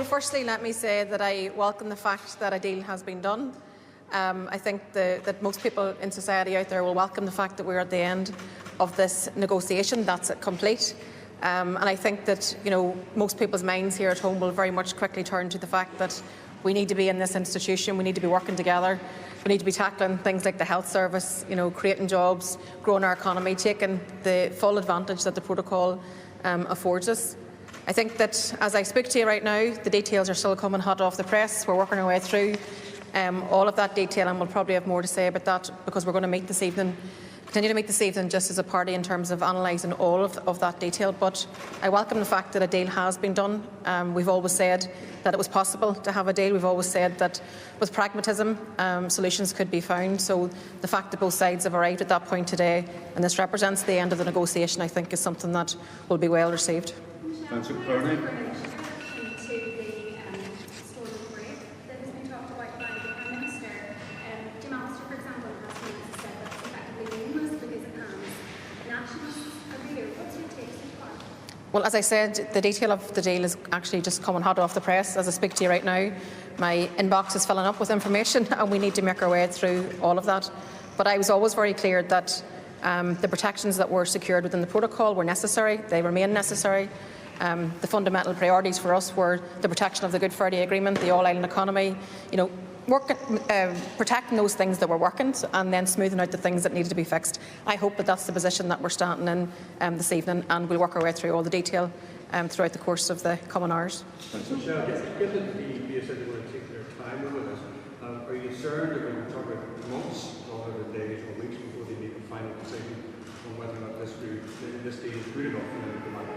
Well, firstly, let me say that I welcome the fact that a deal has been done. I think that most people in society out there will welcome the fact that we're at the end of this negotiation. That's it, complete. And I think that most people's minds here at home will very much quickly turn to the fact that we need to be in this institution. We need to be working together. We need to be tackling things like the health service, creating jobs, growing our economy, taking the full advantage that the protocol affords us. I think that as I speak to you right now, the details are still coming hot off the press. We're working our way through all of that detail, and we'll probably have more to say about that because we're going to meet this evening, continue to meet this evening just as a party in terms of analysing all of that detail. But I welcome the fact that a deal has been done. We've always said that it was possible to have a deal. We've always said that with pragmatism, solutions could be found. So the fact that both sides have arrived at that point today, and this represents the end of the negotiation, I think is something that will be well received. Councillor Kearney. Well, as I said, the detail of the deal is actually just coming hot off the press as I speak to you right now. My inbox is filling up with information and we need to make our way through all of that. But I was always very clear that the protections that were secured within the protocol were necessary. They remain necessary. The fundamental priorities for us were the protection of the Good Friday Agreement, the all-island economy, protecting those things that were working and then smoothing out the things that needed to be fixed. I hope that that's the position that we're standing in this evening, and we'll work our way through all the detail throughout the course of the coming hours. Given that the EPA said they were going to take their time over this, are you concerned that we're talking about months rather than days or weeks before they make a final decision on whether or not this deal is good enough for the matter?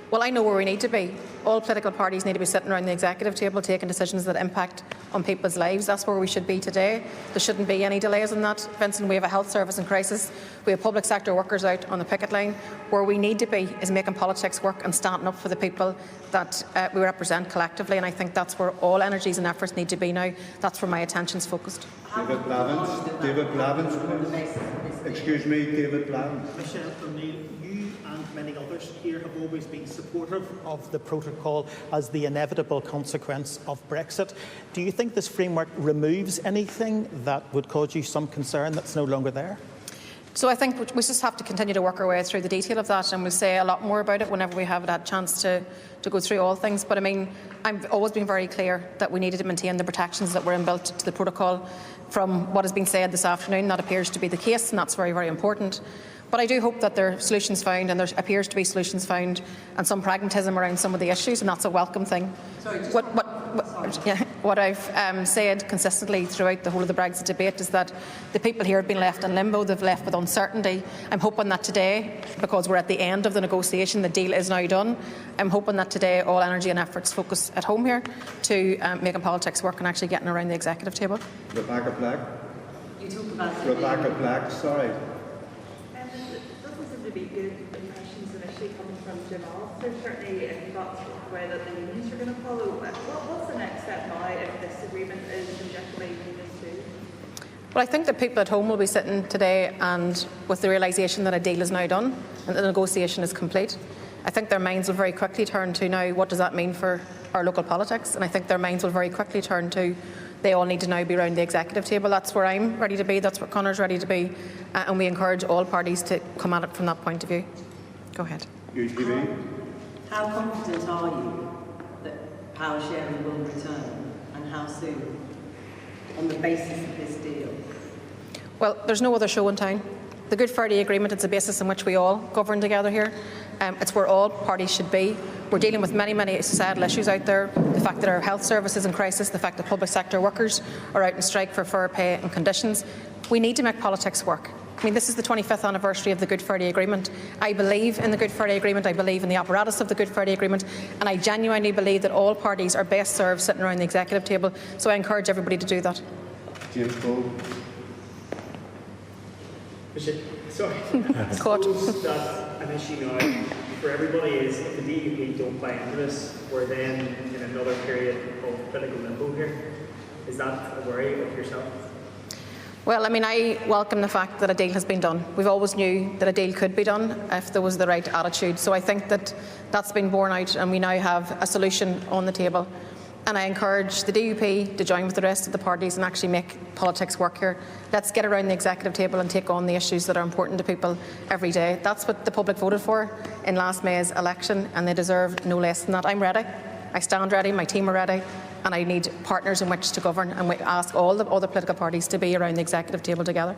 Well, I know where we need to be. All political parties need to be sitting around the executive table taking decisions that impact on people's lives. That's where we should be today. There shouldn't be any delays in that. Vincent, we have a health service in crisis. We have public sector workers out on the picket line. Where we need to be is making politics work and standing up for the people that we represent collectively. And I think that's where all energies and efforts need to be now. That's where my attention's focused. David Blavin. David Blavin. Excuse me, David Blavin. Michelle O'Neill, you and many others here have always been supportive of the protocol as the inevitable consequence of Brexit. Do you think this framework removes anything that would cause you some concern that's no longer there? So I think we just have to continue to work our way through the detail of that, and we'll say a lot more about it whenever we have that chance to go through all things. But I mean, I've always been very clear that we needed to maintain the protections that were inbuilt to the protocol. From what has been said this afternoon, that appears to be the case, and that's very, very important. But I do hope that there are solutions found, and there appears to be solutions found, and some pragmatism around some of the issues, and that's a welcome thing. What I've said consistently throughout the whole of the Brexit debate is that the people here have been left in limbo, they've left with uncertainty. I'm hoping that today, because we're at the end of the negotiation, the deal is now done, I'm hoping that today all energy and efforts focus at home here to making politics work and actually getting around the executive table. Rebecca Black. You talked about Rebecca Black, sorry. To be good impressions initially coming from Jamal. There's certainly, if that's the way that the unions are going to follow, what's the next step now if this agreement is objectively union too? Well, I think that people at home will be sitting today and with the realisation that a deal is now done and the negotiation is complete. I think their minds will very quickly turn to now what does that mean for our local politics, and I think their minds will very quickly turn to they all need to now be around the executive table. That's where I'm ready to be, that's where Connor's ready to be, and we encourage all parties to come at it from that point of view. Go ahead. UTV. How confident are you that power sharing will return, and how soon, on the basis of this deal? Well, there's no other show in town. The Good Friday Agreement is the basis on which we all govern together here. It's where all parties should be. We're dealing with many, many societal issues out there. The fact that our health service is in crisis, the fact that public sector workers are out on strike for fair pay and conditions. We need to make politics work. I mean, this is the 25th anniversary of the Good Friday Agreement. I believe in the Good Friday Agreement, I believe in the apparatus of the Good Friday Agreement, and I genuinely believe that all parties are best served sitting around the executive table, so I encourage everybody to do that. James Cole. Sorry, I suppose that an issue now for everybody is if the DUP don't buy into this, we're then in another period of political limbo here. Is that a worry of yourself? Well, I mean, I welcome the fact that a deal has been done. We've always knew that a deal could be done if there was the right attitude. So I think that that's been borne out, and we now have a solution on the table. And I encourage the DUP to join with the rest of the parties and actually make politics work here. Let's get around the executive table and take on the issues that are important to people every day. That's what the public voted for in last May's election, and they deserve no less than that. I'm ready. I stand ready. My team are ready. And I need partners in which to govern, and we ask all the other political parties to be around the executive table together.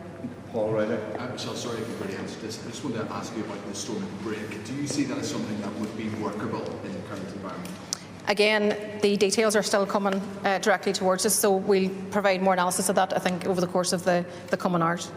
Paul Riley. Michelle, sorry if you've already answered this. I just wanted to ask you about the Stormont break. Do you see that as something that would be workable in the current environment? Again, the details are still coming directly towards us, so we'll provide more analysis of that, I think, over the course of the coming hours.